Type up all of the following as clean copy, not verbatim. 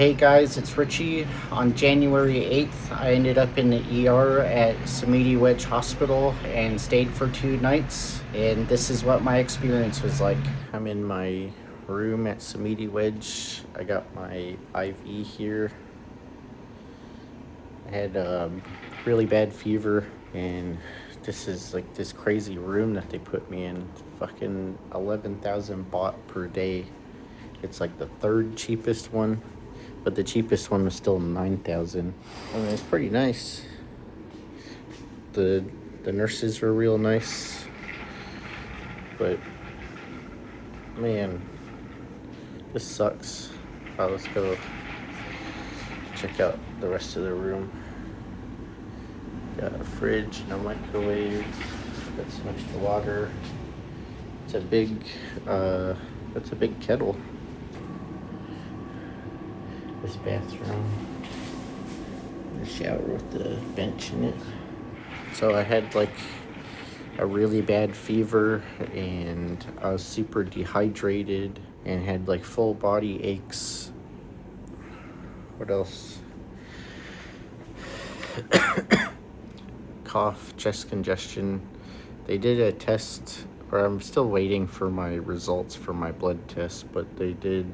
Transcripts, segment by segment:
Hey guys, it's Richie. On January 8th, I ended up in the ER at Samitivej Hospital and stayed for 2 nights. And this is what my experience was like. I'm in my room at Samitivej. I got my IV here. I had really bad fever, and this is like this crazy room that they put me in. Fucking 11,000 baht per day. It's like the third cheapest one, but the cheapest one was still 9,000. I mean, it's pretty nice. The nurses were real nice, but man, this sucks. Let's go check out the rest of the room. Got a fridge and a microwave. Got some extra water. It's a big, that's a big kettle. This bathroom. A shower with the bench in it. So I had like a really bad fever, and I was super dehydrated and had like full body aches. What else? Cough, chest congestion. They did a test, or I'm still waiting for my results for my blood test, but they did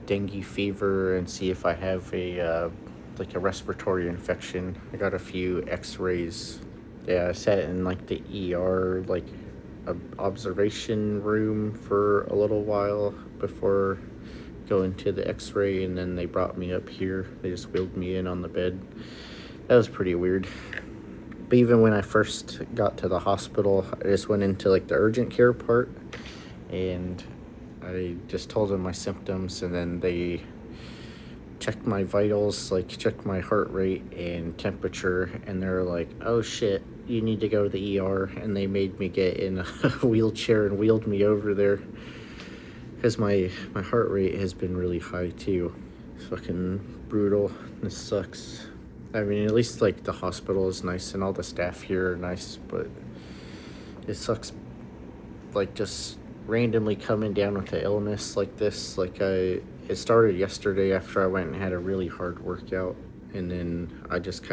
dengue fever and see if I have a like a respiratory infection. I got a few x-rays. Yeah, I sat in like the ER, like a observation room for a little while before going to the x-ray, and then they brought me up here. They just wheeled me in on the bed. That was pretty weird. But even when I first got to the hospital, I just went into like the urgent care part, and I just told them my symptoms, and then they checked my vitals, like checked my heart rate and temperature, and they're like, oh shit, you need to go to the ER. And they made me get in a wheelchair and wheeled me over there, because my heart rate has been really high too. It's fucking brutal. This sucks. I mean, at least like the hospital is nice and all the staff here are nice, but it sucks like just randomly coming down with the illness like this. It started yesterday after I went and had a really hard workout, and then I just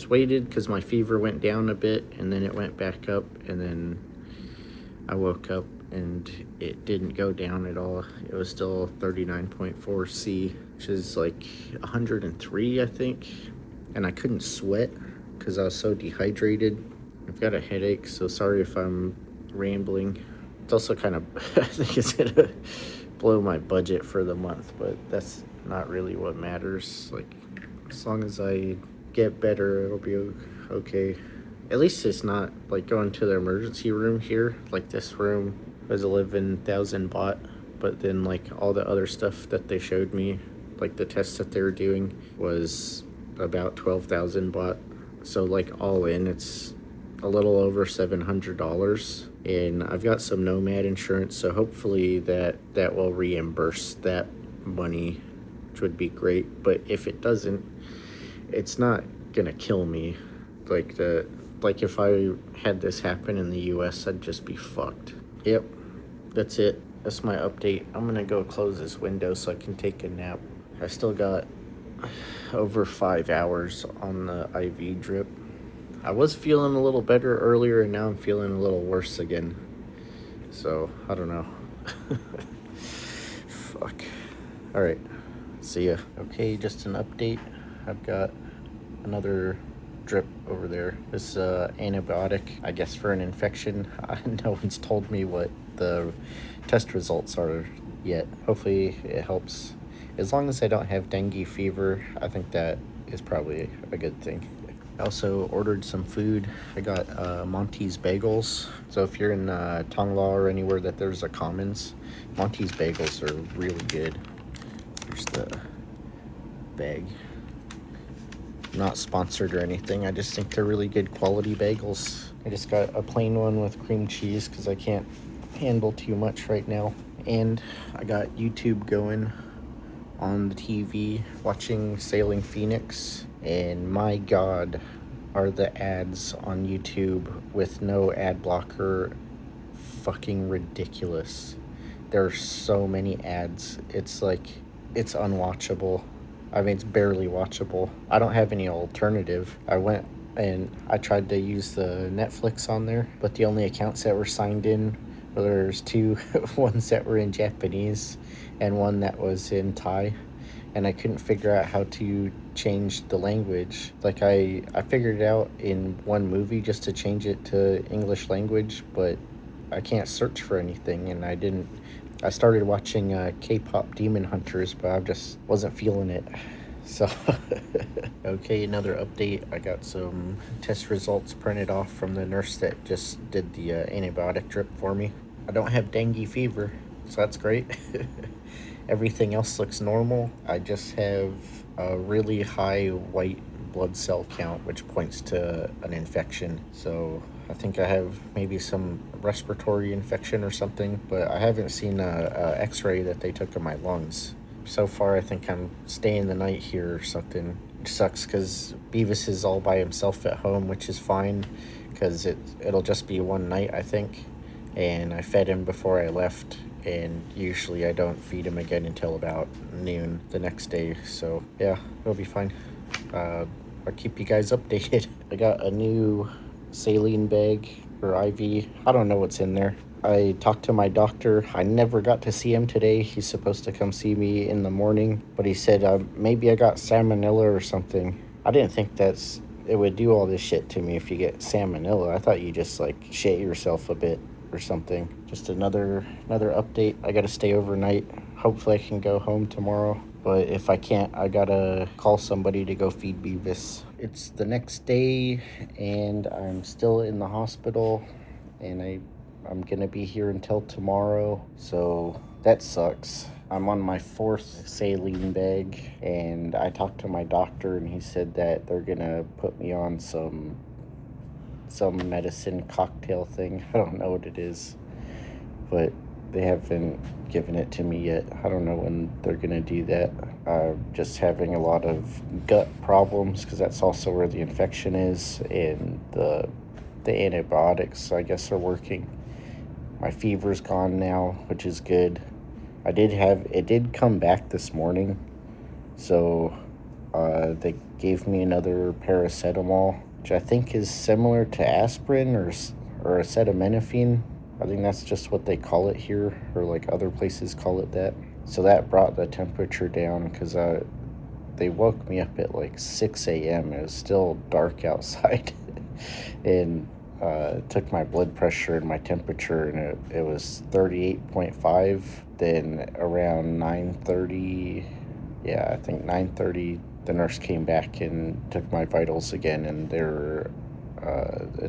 waited because my fever went down a bit, and then it went back up, and then I woke up and it didn't go down at all. It was still 39.4 C, which is like 103, I think. And I couldn't sweat because I was so dehydrated. I've got a headache, so sorry if I'm rambling. It's also kind of, I think it's gonna blow my budget for the month, but that's not really what matters. Like, as long as I get better, it'll be okay. At least it's not like going to the emergency room here. Like, this room was 11,000 baht, but then like all the other stuff that they showed me, like the tests that they were doing, was about 12,000 baht. So like all in, it's a little over $700. And I've got some Nomad insurance, so hopefully that will reimburse that money, which would be great. But if it doesn't, it's not gonna kill me. Like if I had this happen in the US, I'd just be fucked. Yep, that's it. That's my update. I'm gonna go close this window so I can take a nap. I still got over 5 hours on the IV drip. I was feeling a little better earlier, and now I'm feeling a little worse again. So, I don't know. Fuck. Alright, see ya. Okay, just an update. I've got another drip over there. This antibiotic, I guess, for an infection. No one's told me what the test results are yet. Hopefully it helps. As long as I don't have dengue fever, I think that is probably a good thing. I also ordered some food. I got Monty's Bagels. So if you're in Thong Lo or anywhere that there's a Commons, Monty's Bagels are really good. Here's the bag. Not sponsored or anything. I just think they're really good quality bagels. I just got a plain one with cream cheese because I can't handle too much right now. And I got YouTube going on the TV, watching Sailing Phoenix, and my god, are the ads on YouTube with no ad blocker fucking ridiculous. There's so many ads. It's like, it's unwatchable. I mean, it's barely watchable. I don't have any alternative. I went and I tried to use the Netflix on there, but the only accounts that were signed in, well, there's two ones that were in Japanese and one that was in Thai, and I couldn't figure out how to change the language. Like, I figured it out in one movie just to change it to English language, but I can't search for anything, and I started watching K-pop Demon Hunters, but I just wasn't feeling it. So, okay, another update. I got some test results printed off from the nurse that just did the antibiotic drip for me. I don't have dengue fever, so that's great. Everything else looks normal. I just have a really high white blood cell count, which points to an infection. So I think I have maybe some respiratory infection or something, but I haven't seen a x-ray that they took of my lungs. So far, I think I'm staying the night here or something. It sucks because Beavis is all by himself at home, which is fine because it'll just be one night, I think. And I fed him before I left, and usually I don't feed him again until about noon the next day. So yeah, it'll be fine. I'll keep you guys updated. I got a new saline bag or IV. I don't know what's in there. I talked to my doctor. I never got to see him today. He's supposed to come see me in the morning, but he said maybe I got salmonella or something. I didn't think it would do all this shit to me if you get salmonella. I thought you just like shit yourself a bit or something. Just another update. I gotta stay overnight. Hopefully I can go home tomorrow, but if I can't, I gotta call somebody to go feed Beavis. It's the next day and I'm still in the hospital, and I'm gonna be here until tomorrow, so that sucks. I'm on my 4th saline bag, and I talked to my doctor and he said that they're gonna put me on some medicine cocktail thing. I don't know what it is, but they haven't given it to me yet. I don't know when they're gonna do that. I'm just having a lot of gut problems because that's also where the infection is, and the antibiotics, I guess, are working. My fever's gone now, which is good. It did come back this morning, so they gave me another paracetamol, which I think is similar to aspirin or acetaminophen. I think that's just what they call it here, or like other places call it that. So that brought the temperature down because they woke me up at like 6 a.m. It was still dark outside, and took my blood pressure and my temperature, and it was 38.5. Then around 9:30, I think 9:30, the nurse came back and took my vitals again, and the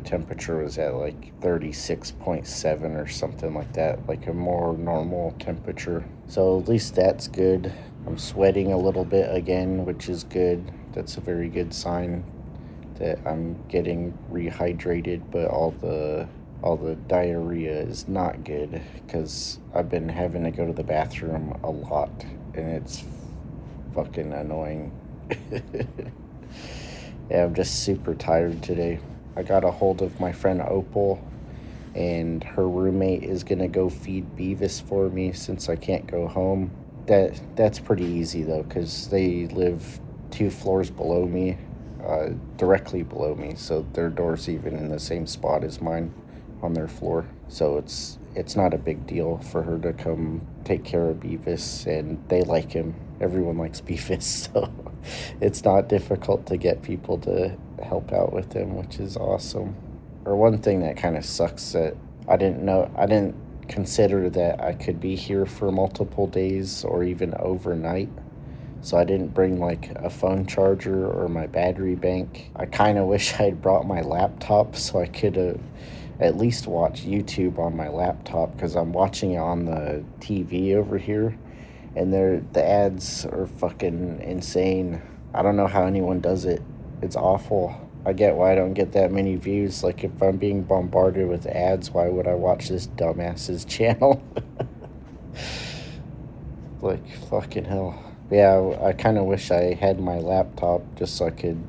temperature was at like 36.7 or something like that, like a more normal temperature. So at least that's good. I'm sweating a little bit again, which is good. That's a very good sign that I'm getting rehydrated, but all the diarrhea is not good because I've been having to go to the bathroom a lot, and it's fucking annoying. Yeah, I'm just super tired today. I got a hold of my friend Opal, and her roommate is gonna go feed Beavis for me since I can't go home. That's pretty easy though, because they live 2 floors below me, directly below me, so their door's even in the same spot as mine on their floor. So it's not a big deal for her to come take care of Beavis, and they like him. Everyone likes Beavis, so it's not difficult to get people to help out with him, which is awesome. Or one thing that kind of sucks that I didn't consider that I could be here for multiple days or even overnight. So I didn't bring like a phone charger or my battery bank. I kind of wish I'd brought my laptop so I could have at least watched YouTube on my laptop, because I'm watching it on the TV over here, and the ads are fucking insane. I don't know how anyone does it. It's awful. I get why I don't get that many views. Like, if I'm being bombarded with ads, why would I watch this dumbass's channel? Like, fucking hell. Yeah, I kind of wish I had my laptop just so I could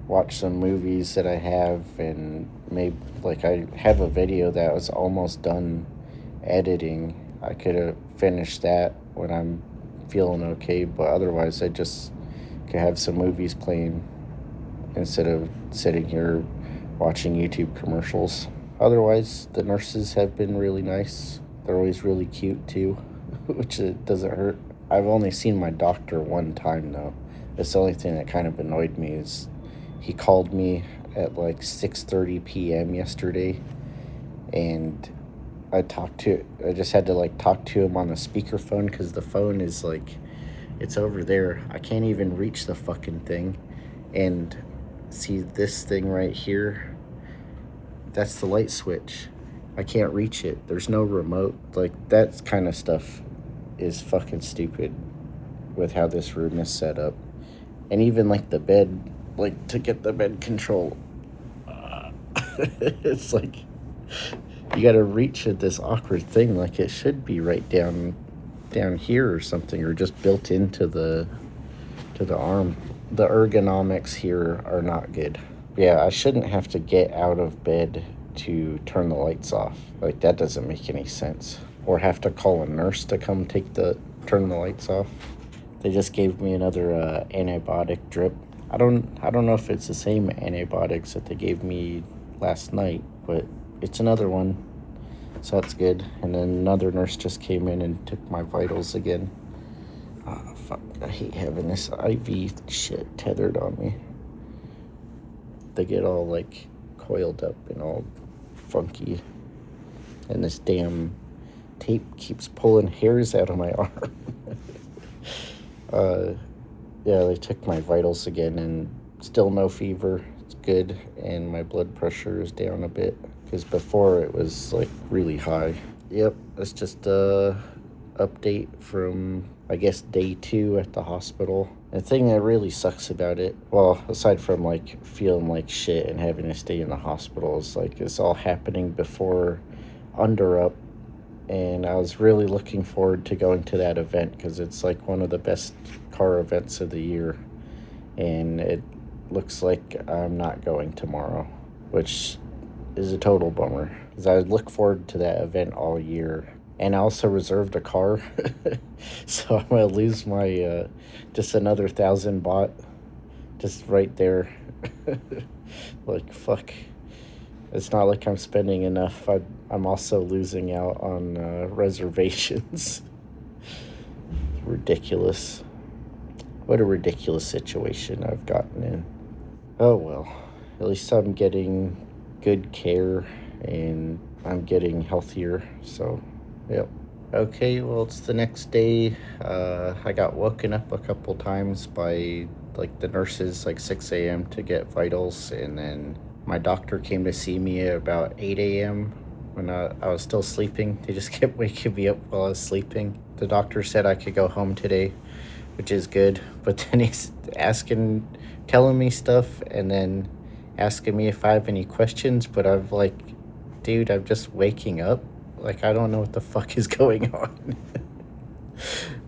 watch some movies that I have, and maybe, like, I have a video that was almost done editing, I could have finished that when I'm feeling okay, but otherwise I just could have some movies playing instead of sitting here watching YouTube commercials. Otherwise, the nurses have been really nice. They're always really cute too, which it doesn't hurt. I've only seen my doctor one time though. That's the only thing that kind of annoyed me is he called me at like 6:30 p.m. yesterday, and I just had to like talk to him on the speakerphone because the phone is like, it's over there. I can't even reach the fucking thing. And see this thing right here? That's the light switch. I can't reach it. There's no remote. Like, that kind of stuff is fucking stupid with how this room is set up. And even like the bed, like to get the bed control, it's like you gotta reach at this awkward thing. Like, it should be right down here or something, or just built into the arm. The ergonomics here are not good. Yeah, I shouldn't have to get out of bed to turn the lights off. Like, that doesn't make any sense. Or have to call a nurse to come turn the lights off. They just gave me another antibiotic drip. I don't know if it's the same antibiotics that they gave me last night, but it's another one, so that's good. And then another nurse just came in and took my vitals again. Oh, fuck, I hate having this IV shit tethered on me. They get all like coiled up and all funky, and this damn tape keeps pulling hairs out of my arm. Yeah, they took my vitals again, and still no fever. It's good, and my blood pressure is down a bit, because before it was like really high. Yep, that's just a update from, I guess, day 2 at the hospital. The thing that really sucks about it, well, aside from like feeling like shit and having to stay in the hospital, is like it's all happening before Under Up. And I was really looking forward to going to that event because it's like one of the best car events of the year. And it looks like I'm not going tomorrow, which is a total bummer because I look forward to that event all year. And I also reserved a car, so I'm going to lose my, just another 1,000 baht, just right there. Like, fuck. It's not like I'm spending enough. I'm also losing out on reservations. Ridiculous. What a ridiculous situation I've gotten in. Oh well, at least I'm getting good care and I'm getting healthier, so yep. Okay, well, it's the next day. I got woken up a couple times by like the nurses, like 6 a.m. to get vitals, and then my doctor came to see me at about 8 a.m. when I was still sleeping. They just kept waking me up while I was sleeping. The doctor said I could go home today, which is good, but then he's telling me stuff, and then asking me if I have any questions, but I'm like, dude, I'm just waking up. Like, I don't know what the fuck is going on.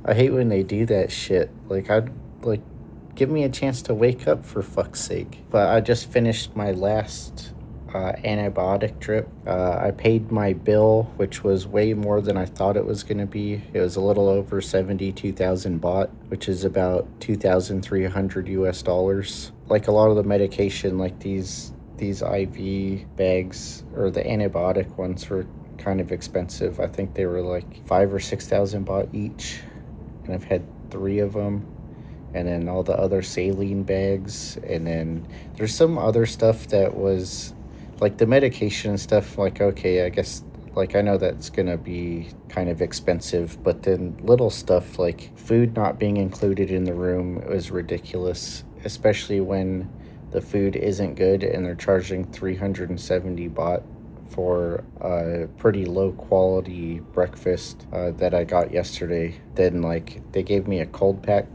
I hate when they do that shit. Like, give me a chance to wake up, for fuck's sake. But I just finished my last antibiotic drip. I paid my bill, which was way more than I thought it was going to be. It was a little over 72,000 baht, which is about 2,300 US dollars. Like, a lot of the medication, like these IV bags, or the antibiotic ones, were kind of expensive. I think they were like 5,000 or 6,000 baht each, and I've had 3 of them. And then all the other saline bags, and then there's some other stuff that was like the medication and stuff. Like, okay, I guess, like, I know that's gonna be kind of expensive, but then little stuff like food not being included in the room was ridiculous, especially when the food isn't good and they're charging 370 baht for a pretty low quality breakfast that I got yesterday. Then like they gave me a cold pack.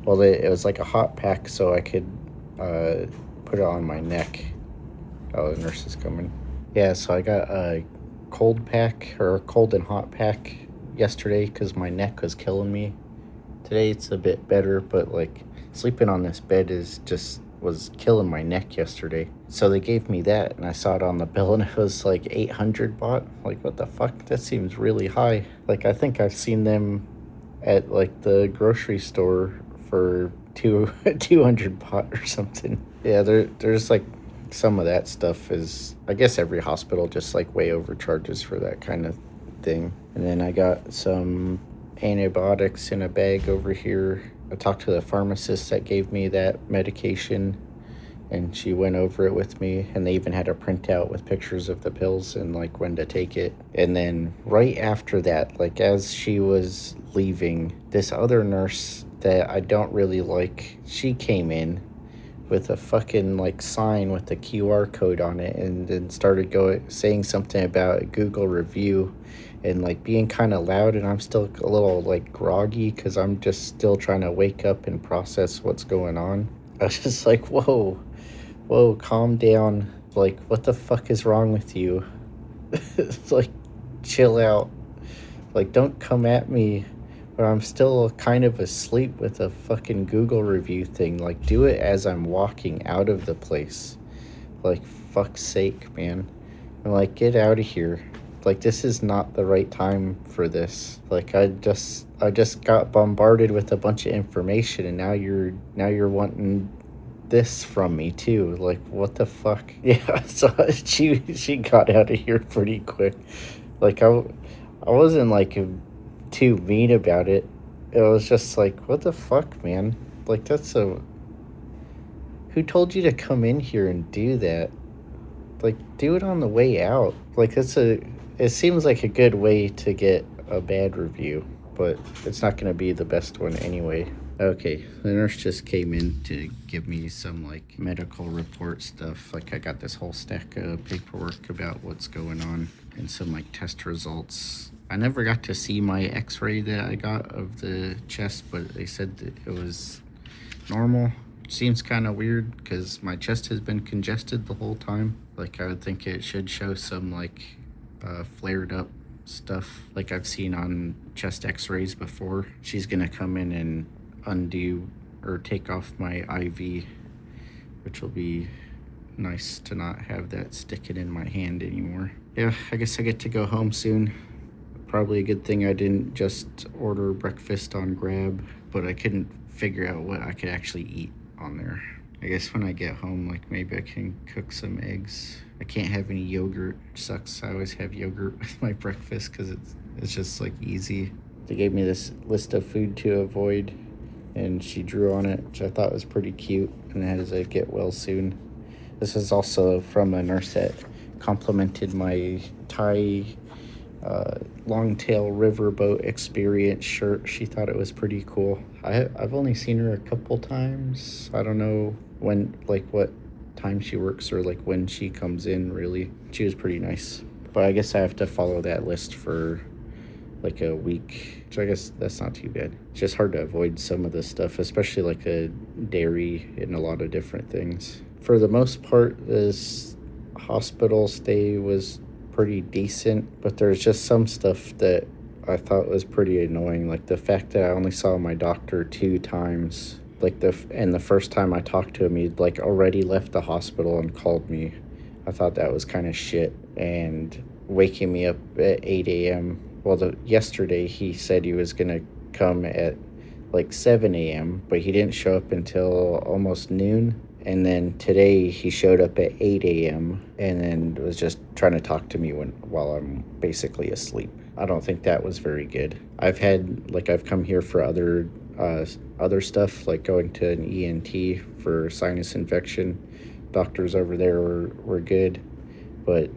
Well, it was like a hot pack, so I could put it on my neck. Oh, the nurse is coming. Yeah, so I got a cold pack, or a cold and hot pack yesterday because my neck was killing me. Today it's a bit better, but like sleeping on this bed is just was killing my neck yesterday. So they gave me that, and I saw it on the bill, and it was like 800 baht. Like, what the fuck? That seems really high. Like, I think I've seen them at like the grocery store for 200 baht or something. Yeah, there's like some of that stuff is, I guess every hospital just like way overcharges for that kind of thing. And then I got some antibiotics in a bag over here. I talked to the pharmacist that gave me that medication, and she went over it with me, and they even had a printout with pictures of the pills and like when to take it. And then right after that, like as she was leaving, this other nurse that I don't really like, she came in with a fucking like sign with the QR code on it, and then started saying something about a Google review, and like being kind of loud, and I'm still a little like groggy because I'm just still trying to wake up and process what's going on. I was just like, whoa, calm down. Like, what the fuck is wrong with you? It's like, chill out. Like, don't come at me but I'm still kind of asleep with a fucking Google review thing. Like, do it as I'm walking out of the place. Like, fuck's sake, man. I'm like, get out of here. Like, this is not the right time for this. Like, I just got bombarded with a bunch of information, and now you're wanting this from me too. Like, what the fuck? Yeah, so she got out of here pretty quick. Like, I wasn't like too mean about it. It was just like, what the fuck, man? Like, who told you to come in here and do that? Like, do it on the way out. Like, it seems like a good way to get a bad review, but it's not going to be the best one anyway. Okay, the nurse just came in to give me some like medical report stuff. Like, I got this whole stack of paperwork about what's going on and some like test results. I never got to see my x-ray that I got of the chest, but they said that it was normal. Seems kind of weird because my chest has been congested the whole time. Like, I would think it should show some like flared up stuff like I've seen on chest x-rays before. She's gonna come in and undo or take off my IV, which will be nice to not have that sticking in my hand anymore. Yeah, I guess I get to go home soon. Probably a good thing I didn't just order breakfast on Grab, but I couldn't figure out what I could actually eat on there. I guess when I get home, like, maybe I can cook some eggs. I can't have any yogurt, which sucks. I always have yogurt with my breakfast because it's just like easy. They gave me this list of food to avoid, and she drew on it, which I thought was pretty cute, and it has a get well soon. This is also from a nurse that complimented my Thai longtail riverboat experience shirt. She thought it was pretty cool. I've only seen her a couple times. I don't know when, like, what time she works or like when she comes in, really. She was pretty nice, but I guess I have to follow that list for like a week, which I guess that's not too bad. It's just hard to avoid some of this stuff, especially like a dairy and a lot of different things. For the most part, this hospital stay was pretty decent, but there's just some stuff that I thought was pretty annoying, like the fact that I only saw my doctor 2 times. Like, the first time I talked to him, he'd like already left the hospital and called me. I thought that was kind of shit. And waking me up at 8 a.m. Well, yesterday he said he was gonna come at like 7 a.m., but he didn't show up until almost noon. And then today he showed up at 8 a.m. and then was just trying to talk to me while I'm basically asleep. I don't think that was very good. I've come here for other stuff, like going to an ENT for sinus infection. Doctors over there were good, but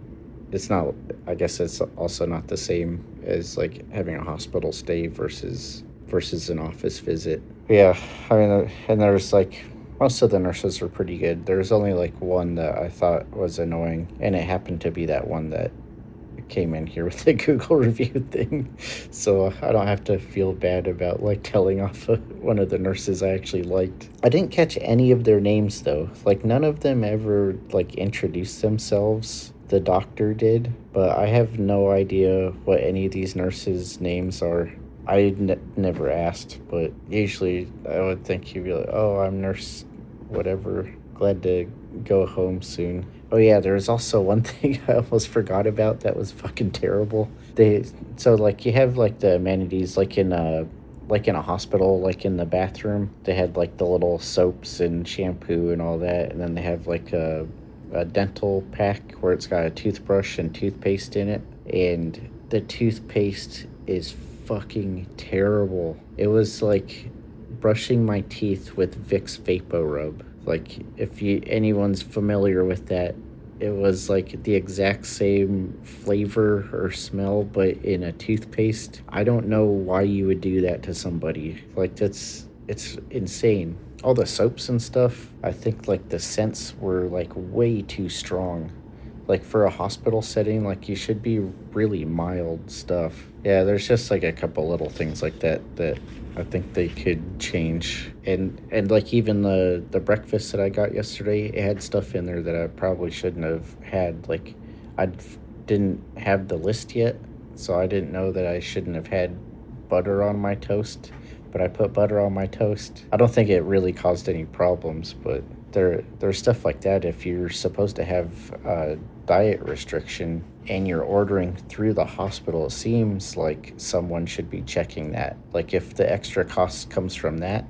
it's not, I guess it's also not the same as like having a hospital stay versus an office visit. Yeah, I mean, and there's like, most of the nurses were pretty good. There's only like one that I thought was annoying, and it happened to be that one that came in here with the Google review thing. So I don't have to feel bad about like telling off one of the nurses I actually liked. I didn't catch any of their names though. Like, none of them ever like introduced themselves. The doctor did, but I have no idea what any of these nurses' names are. I never asked, but usually I would think he'd be like, oh, I'm nurse whatever. glad to go home soon. Oh yeah, there was also one thing I almost forgot about that was fucking terrible. So like you have like the amenities like in a hospital, like in the bathroom, they had like the little soaps and shampoo and all that, and then they have like a dental pack where it's got a toothbrush and toothpaste in it, and the toothpaste is fucking terrible. It was like brushing my teeth with Vicks Vapo Rub. Like if you anyone's familiar with that, it was like the exact same flavor or smell but in a toothpaste. I don't know why you would do that to somebody. Like it's insane. All the soaps and stuff, I think like the scents were like way too strong. Like for a hospital setting, like you should be really mild stuff. Yeah, there's just like a couple little things like that I think they could change. And like even the breakfast that I got yesterday, it had stuff in there that I probably shouldn't have had. Like I didn't have the list yet, so I didn't know that I shouldn't have had butter on my toast, but I put butter on my toast. I don't think it really caused any problems, but there's stuff like that. If you're supposed to have a diet restriction and you're ordering through the hospital, it seems like someone should be checking that. Like if the extra cost comes from that,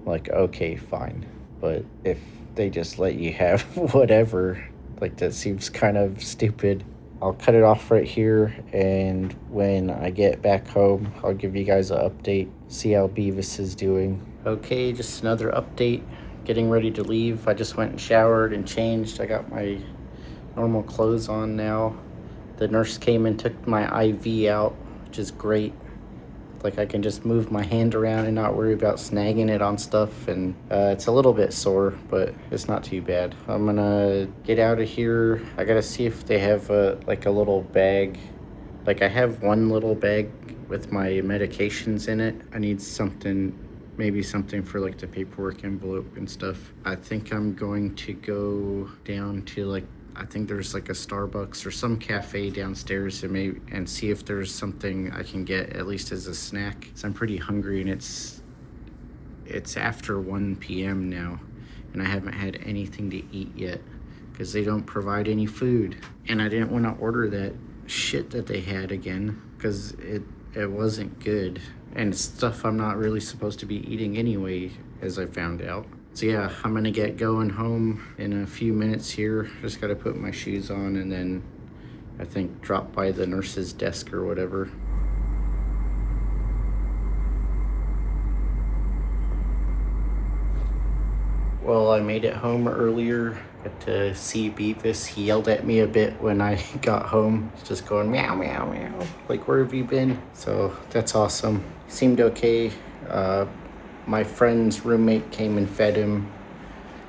like okay, fine. But if they just let you have whatever, like that seems kind of stupid. I'll cut it off right here, and when I get back home, I'll give you guys an update, see how Beavis is doing. Okay, just another update. Getting ready to leave. I just went and showered and changed. I got my normal clothes on now. The nurse came and took my IV out, which is great. Like I can just move my hand around and not worry about snagging it on stuff, and it's a little bit sore, but it's not too bad. I'm gonna get out of here. I gotta see if they have like a little bag. Like I have one little bag with my medications in it. I need something, maybe something for like the paperwork envelope and stuff. I think I'm going to go down to like, I think there's like a Starbucks or some cafe downstairs and see if there's something I can get at least as a snack. So I'm pretty hungry, and it's after 1 p.m. now, and I haven't had anything to eat yet because they don't provide any food. And I didn't want to order that shit that they had again because it wasn't good, and it's stuff I'm not really supposed to be eating anyway, as I found out. So yeah, I'm gonna get going home in a few minutes here. Just gotta put my shoes on and then I think drop by the nurse's desk or whatever. Well, I made it home earlier. Got to see Beavis. He yelled at me a bit when I got home. He's just going meow, meow, meow. Like, where have you been? So that's awesome. Seemed okay. My friend's roommate came and fed him,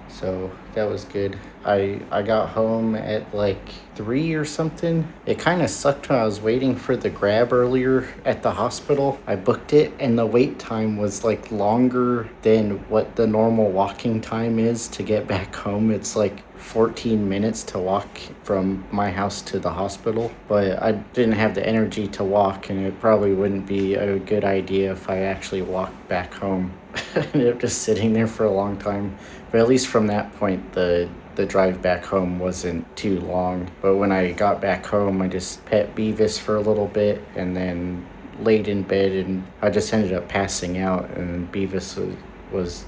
so that was good. I got home at like 3 or something. It kind of sucked when I was waiting for the grab earlier at the hospital. I booked it and the wait time was like longer than what the normal walking time is to get back home. It's like 14 minutes to walk from my house to the hospital, but I didn't have the energy to walk, and it probably wouldn't be a good idea if I actually walked back home. I ended up just sitting there for a long time, but at least from that point the drive back home wasn't too long. But when I got back home, I just pet Beavis for a little bit and then laid in bed, and I just ended up passing out, and Beavis was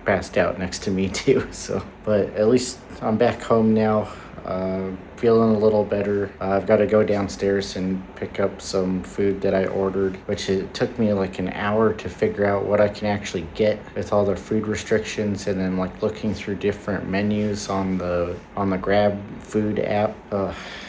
passed out next to me too. So, but at least I'm back home now, feeling a little better. I've got to go downstairs and pick up some food that I ordered, which it took me like an hour to figure out what I can actually get with all the food restrictions, and then like looking through different menus on the Grab food app.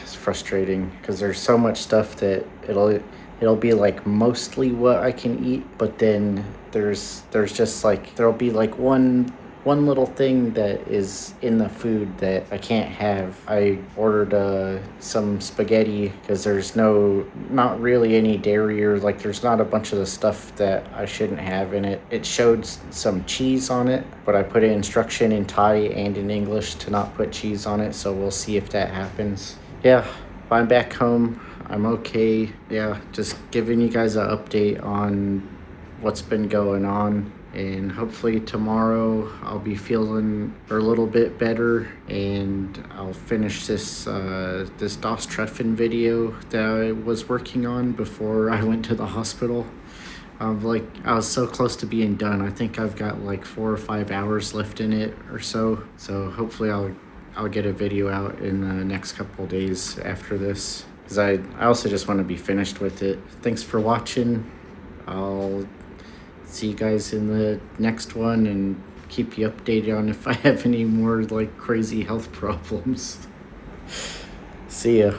It's frustrating because there's so much stuff that it'll be like mostly what I can eat, but then there's just like there'll be like one little thing that is in the food that I can't have. I ordered some spaghetti because there's not really any dairy, or like there's not a bunch of the stuff that I shouldn't have in it. It showed some cheese on it, but I put an instruction in Thai and in English to not put cheese on it, so we'll see if that happens. Yeah, I'm back home. I'm okay. Yeah, just giving you guys an update on what's been going on. and hopefully tomorrow I'll be feeling a little bit better, and I'll finish this this DOS Treffen video that I was working on before I went to the hospital. I was so close to being done. I think I've got like 4 or 5 hours left in it or so. So hopefully I'll get a video out in the next couple of days after this, because I also just want to be finished with it. Thanks for watching. I'll see you guys in the next one and keep you updated on if I have any more like crazy health problems. See ya.